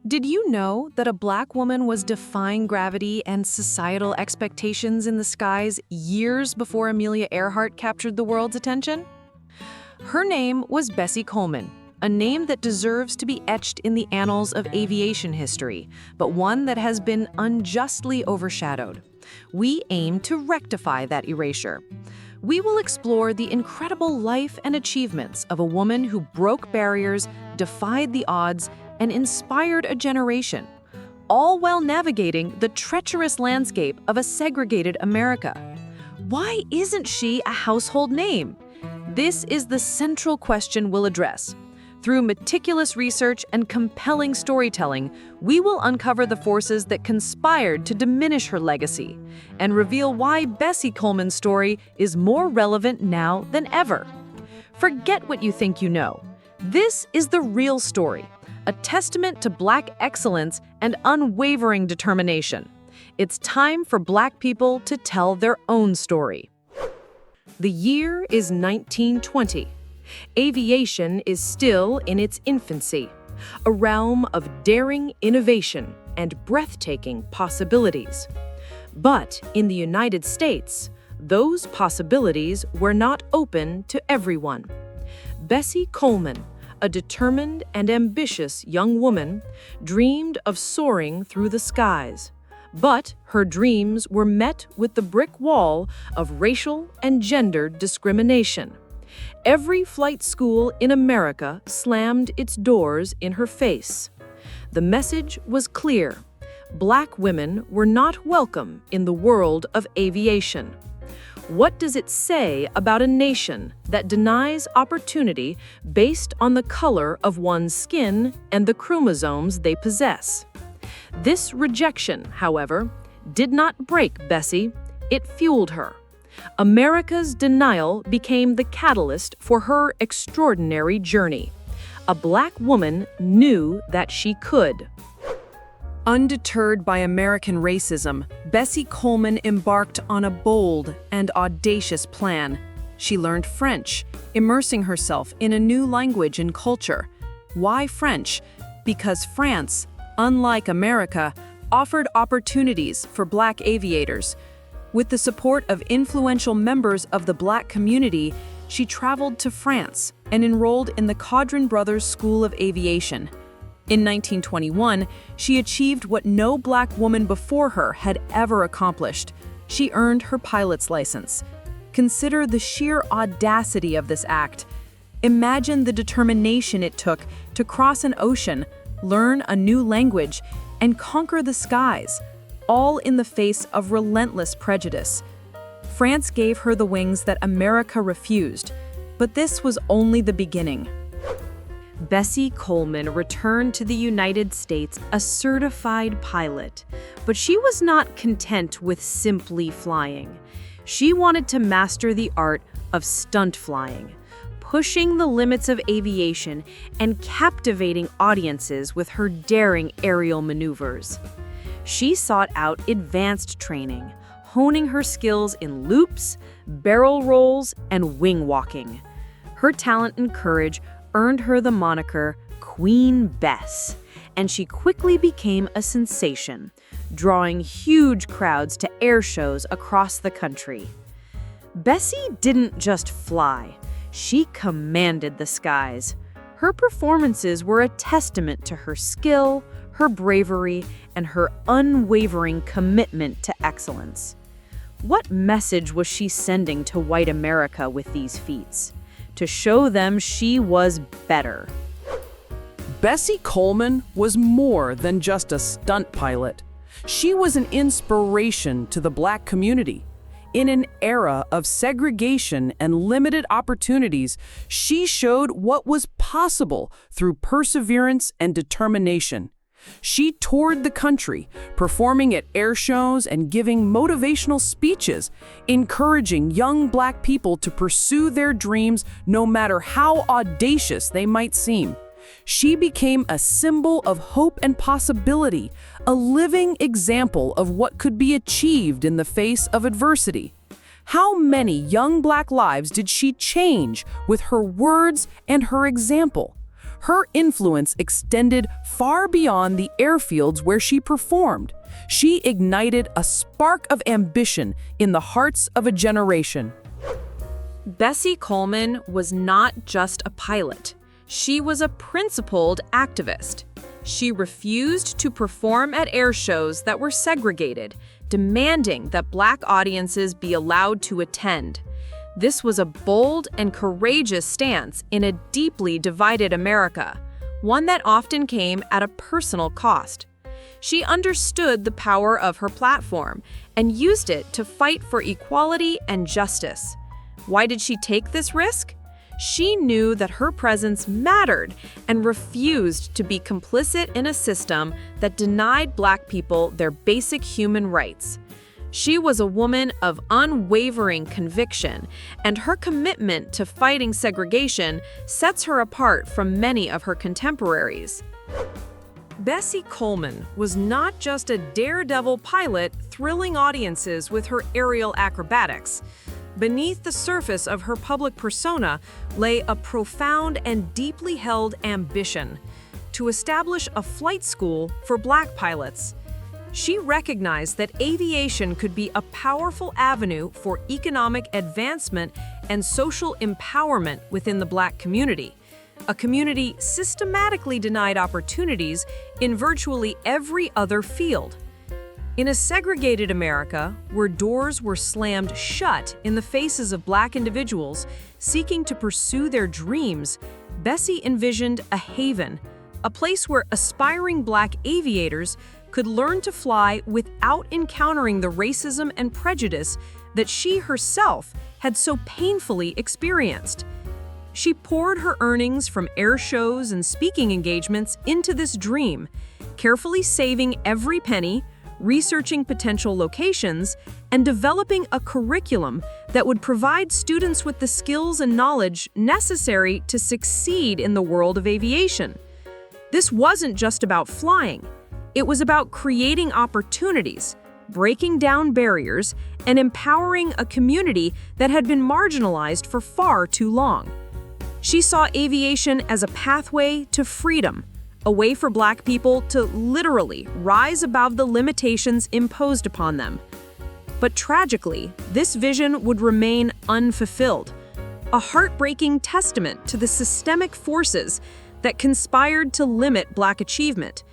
Did you know that a black woman was defying gravity and societal expectations in the skies years before Amelia Earhart captured the world's attention? Her name was Bessie Coleman, a name that deserves to be etched in the annals of aviation history, but one that has been unjustly overshadowed. We aim to rectify that erasure. We will explore the incredible life and achievements of a woman who broke barriers, defied the odds, and inspired a generation, all while navigating the treacherous landscape of a segregated America. Why isn't she a household name? This is the central question we'll address. Through meticulous research and compelling storytelling, we will uncover the forces that conspired to diminish her legacy and reveal why Bessie Coleman's story is more relevant now than ever. Forget what you think you know. This is the real story, a testament to Black excellence and unwavering determination. It's time for Black people to tell their own story. The year is 1920. Aviation is still in its infancy, a realm of daring innovation and breathtaking possibilities. But in the United States, those possibilities were not open to everyone. Bessie Coleman, a determined and ambitious young woman, dreamed of soaring through the skies. But her dreams were met with the brick wall of racial and gender discrimination. Every flight school in America slammed its doors in her face. The message was clear. Black women were not welcome in the world of aviation. What does it say about a nation that denies opportunity based on the color of one's skin and the chromosomes they possess? This rejection, however, did not break Bessie, it fueled her. America's denial became the catalyst for her extraordinary journey. A Black woman knew that she could. Undeterred by American racism, Bessie Coleman embarked on a bold and audacious plan. She learned French, immersing herself in a new language and culture. Why French? Because France, unlike America, offered opportunities for Black aviators. With the support of influential members of the Black community, she traveled to France and enrolled in the Caudron Brothers School of Aviation. In 1921, she achieved what no Black woman before her had ever accomplished. She earned her pilot's license. Consider the sheer audacity of this act. Imagine the determination it took to cross an ocean, learn a new language, and conquer the skies, all in the face of relentless prejudice. France gave her the wings that America refused, but this was only the beginning. Bessie Coleman returned to the United States a certified pilot, but she was not content with simply flying. She wanted to master the art of stunt flying, pushing the limits of aviation and captivating audiences with her daring aerial maneuvers. She sought out advanced training, honing her skills in loops, barrel rolls, and wing walking. Her talent and courage earned her the moniker Queen Bess, and she quickly became a sensation, drawing huge crowds to air shows across the country. Bessie didn't just fly, she commanded the skies. Her performances were a testament to her skill, her bravery, and her unwavering commitment to excellence. What message was she sending to white America with these feats? To show them she was better. Bessie Coleman was more than just a stunt pilot. She was an inspiration to the Black community. In an era of segregation and limited opportunities, she showed what was possible through perseverance and determination. She toured the country, performing at air shows and giving motivational speeches, encouraging young Black people to pursue their dreams no matter how audacious they might seem. She became a symbol of hope and possibility, a living example of what could be achieved in the face of adversity. How many young Black lives did she change with her words and her example? Her influence extended far beyond the airfields where she performed. She ignited a spark of ambition in the hearts of a generation. Bessie Coleman was not just a pilot. She was a principled activist. She refused to perform at air shows that were segregated, demanding that Black audiences be allowed to attend. This was a bold and courageous stance in a deeply divided America, one that often came at a personal cost. She understood the power of her platform and used it to fight for equality and justice. Why did she take this risk? She knew that her presence mattered and refused to be complicit in a system that denied Black people their basic human rights. She was a woman of unwavering conviction, and her commitment to fighting segregation sets her apart from many of her contemporaries. Bessie Coleman was not just a daredevil pilot thrilling audiences with her aerial acrobatics. Beneath the surface of her public persona lay a profound and deeply held ambition to establish a flight school for Black pilots. She recognized that aviation could be a powerful avenue for economic advancement and social empowerment within the Black community, a community systematically denied opportunities in virtually every other field. In a segregated America, where doors were slammed shut in the faces of Black individuals seeking to pursue their dreams, Bessie envisioned a haven, a place where aspiring Black aviators could learn to fly without encountering the racism and prejudice that she herself had so painfully experienced. She poured her earnings from air shows and speaking engagements into this dream, carefully saving every penny, researching potential locations, and developing a curriculum that would provide students with the skills and knowledge necessary to succeed in the world of aviation. This wasn't just about flying. It was about creating opportunities, breaking down barriers, and empowering a community that had been marginalized for far too long. She saw aviation as a pathway to freedom, a way for Black people to literally rise above the limitations imposed upon them. But tragically, this vision would remain unfulfilled, a heartbreaking testament to the systemic forces that conspired to limit Black achievement.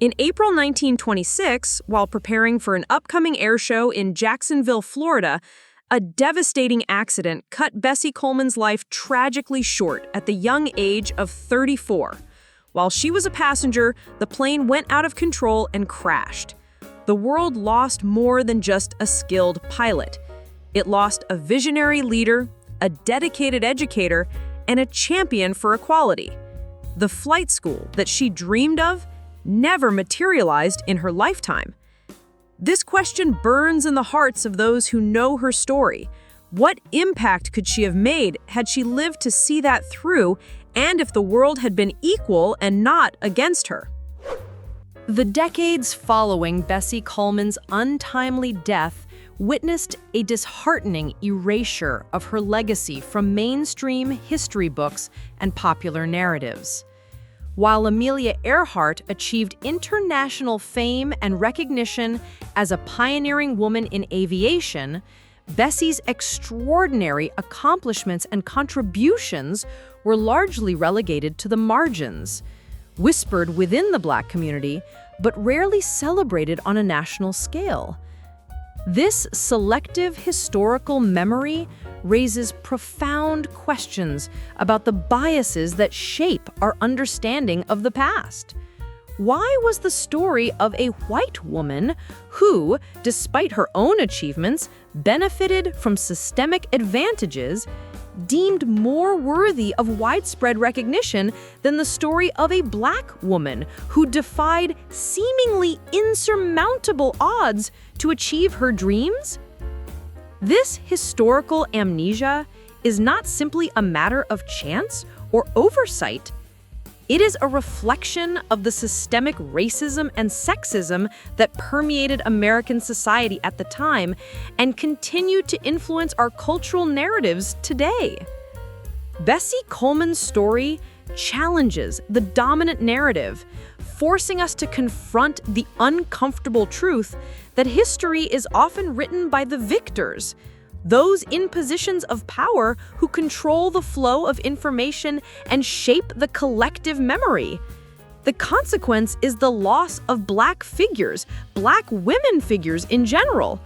In April 1926, while preparing for an upcoming air show in Jacksonville, Florida, a devastating accident cut Bessie Coleman's life tragically short at the young age of 34. While she was a passenger, the plane went out of control and crashed. The world lost more than just a skilled pilot. It lost a visionary leader, a dedicated educator, and a champion for equality. The flight school that she dreamed of never materialized in her lifetime. This question burns in the hearts of those who know her story. What impact could she have made had she lived to see that through, and if the world had been equal and not against her? The decades following Bessie Coleman's untimely death witnessed a disheartening erasure of her legacy from mainstream history books and popular narratives. While Amelia Earhart achieved international fame and recognition as a pioneering woman in aviation, Bessie's extraordinary accomplishments and contributions were largely relegated to the margins, whispered within the Black community, but rarely celebrated on a national scale. This selective historical memory raises profound questions about the biases that shape our understanding of the past. Why was the story of a white woman who, despite her own achievements, benefited from systemic advantages, deemed more worthy of widespread recognition than the story of a Black woman who defied seemingly insurmountable odds to achieve her dreams? This historical amnesia is not simply a matter of chance or oversight. It is a reflection of the systemic racism and sexism that permeated American society at the time and continue to influence our cultural narratives today. Bessie Coleman's story challenges the dominant narrative, forcing us to confront the uncomfortable truth that history is often written by the victors, those in positions of power who control the flow of information and shape the collective memory. The consequence is the loss of Black figures, Black women figures in general.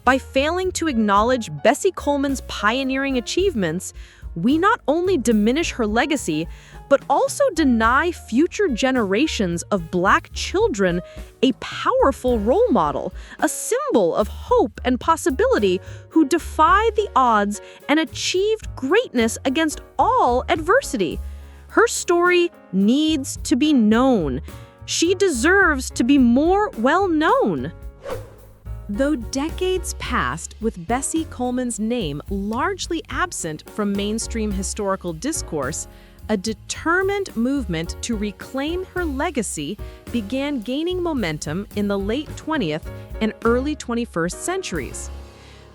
By failing to acknowledge Bessie Coleman's pioneering achievements, we not only diminish her legacy, but also deny future generations of Black children a powerful role model, a symbol of hope and possibility who defied the odds and achieved greatness against all adversity. Her story needs to be known. She deserves to be more well known. Though decades passed with Bessie Coleman's name largely absent from mainstream historical discourse, a determined movement to reclaim her legacy began gaining momentum in the late 20th and early 21st centuries.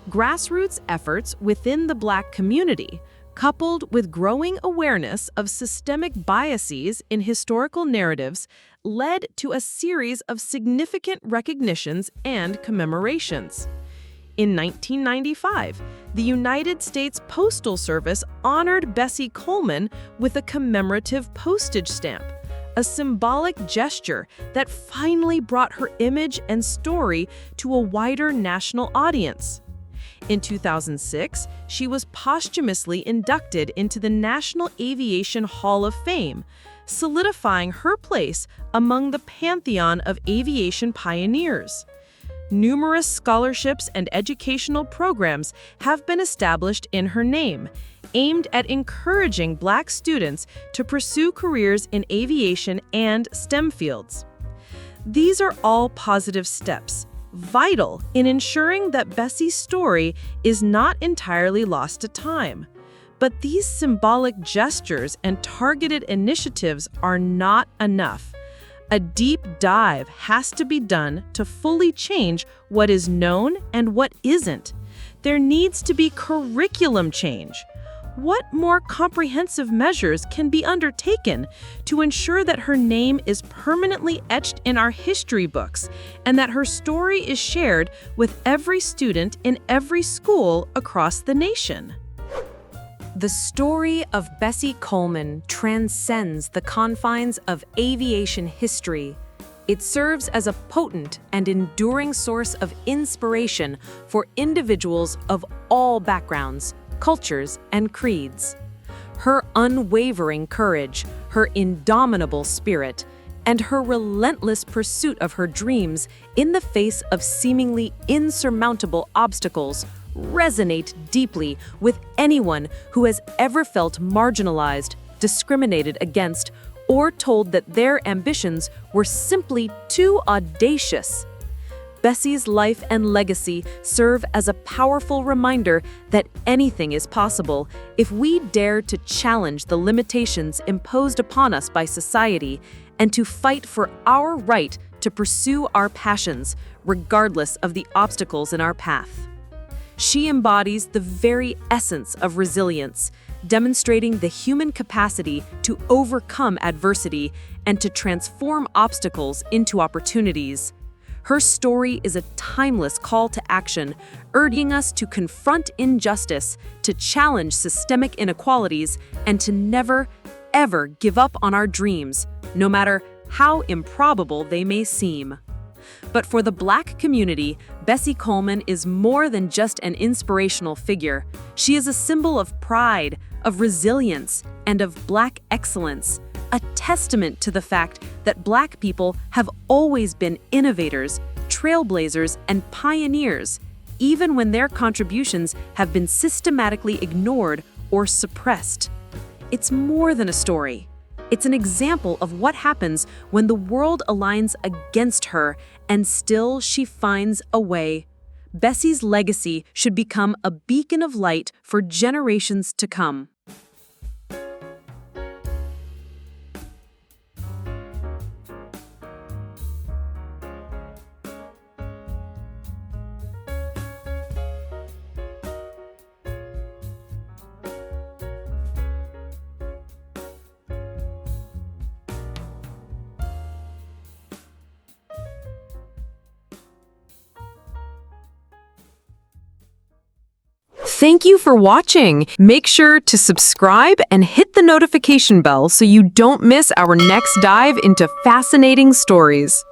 Grassroots efforts within the Black community, coupled with growing awareness of systemic biases in historical narratives, led to a series of significant recognitions and commemorations. In 1995, the United States Postal Service honored Bessie Coleman with a commemorative postage stamp, a symbolic gesture that finally brought her image and story to a wider national audience. In 2006, she was posthumously inducted into the National Aviation Hall of Fame, solidifying her place among the pantheon of aviation pioneers. Numerous scholarships and educational programs have been established in her name, aimed at encouraging Black students to pursue careers in aviation and STEM fields. These are all positive steps, vital in ensuring that Bessie's story is not entirely lost to time. But these symbolic gestures and targeted initiatives are not enough. A deep dive has to be done to fully change what is known and what isn't. There needs to be curriculum change. What more comprehensive measures can be undertaken to ensure that her name is permanently etched in our history books and that her story is shared with every student in every school across the nation? The story of Bessie Coleman transcends the confines of aviation history. It serves as a potent and enduring source of inspiration for individuals of all backgrounds, cultures, and creeds. Her unwavering courage, her indomitable spirit, and her relentless pursuit of her dreams in the face of seemingly insurmountable obstacles resonate deeply with anyone who has ever felt marginalized, discriminated against, or told that their ambitions were simply too audacious. Bessie's life and legacy serve as a powerful reminder that anything is possible if we dare to challenge the limitations imposed upon us by society and to fight for our right to pursue our passions, regardless of the obstacles in our path. She embodies the very essence of resilience, demonstrating the human capacity to overcome adversity and to transform obstacles into opportunities. Her story is a timeless call to action, urging us to confront injustice, to challenge systemic inequalities, and to never, ever give up on our dreams, no matter how improbable they may seem. But for the Black community, Bessie Coleman is more than just an inspirational figure. She is a symbol of pride, of resilience, and of Black excellence, a testament to the fact that Black people have always been innovators, trailblazers, and pioneers, even when their contributions have been systematically ignored or suppressed. It's more than a story. It's an example of what happens when the world aligns against her and still she finds a way. Bessie's legacy should become a beacon of light for generations to come. Thank you for watching. Make sure to subscribe and hit the notification bell so you don't miss our next dive into fascinating stories.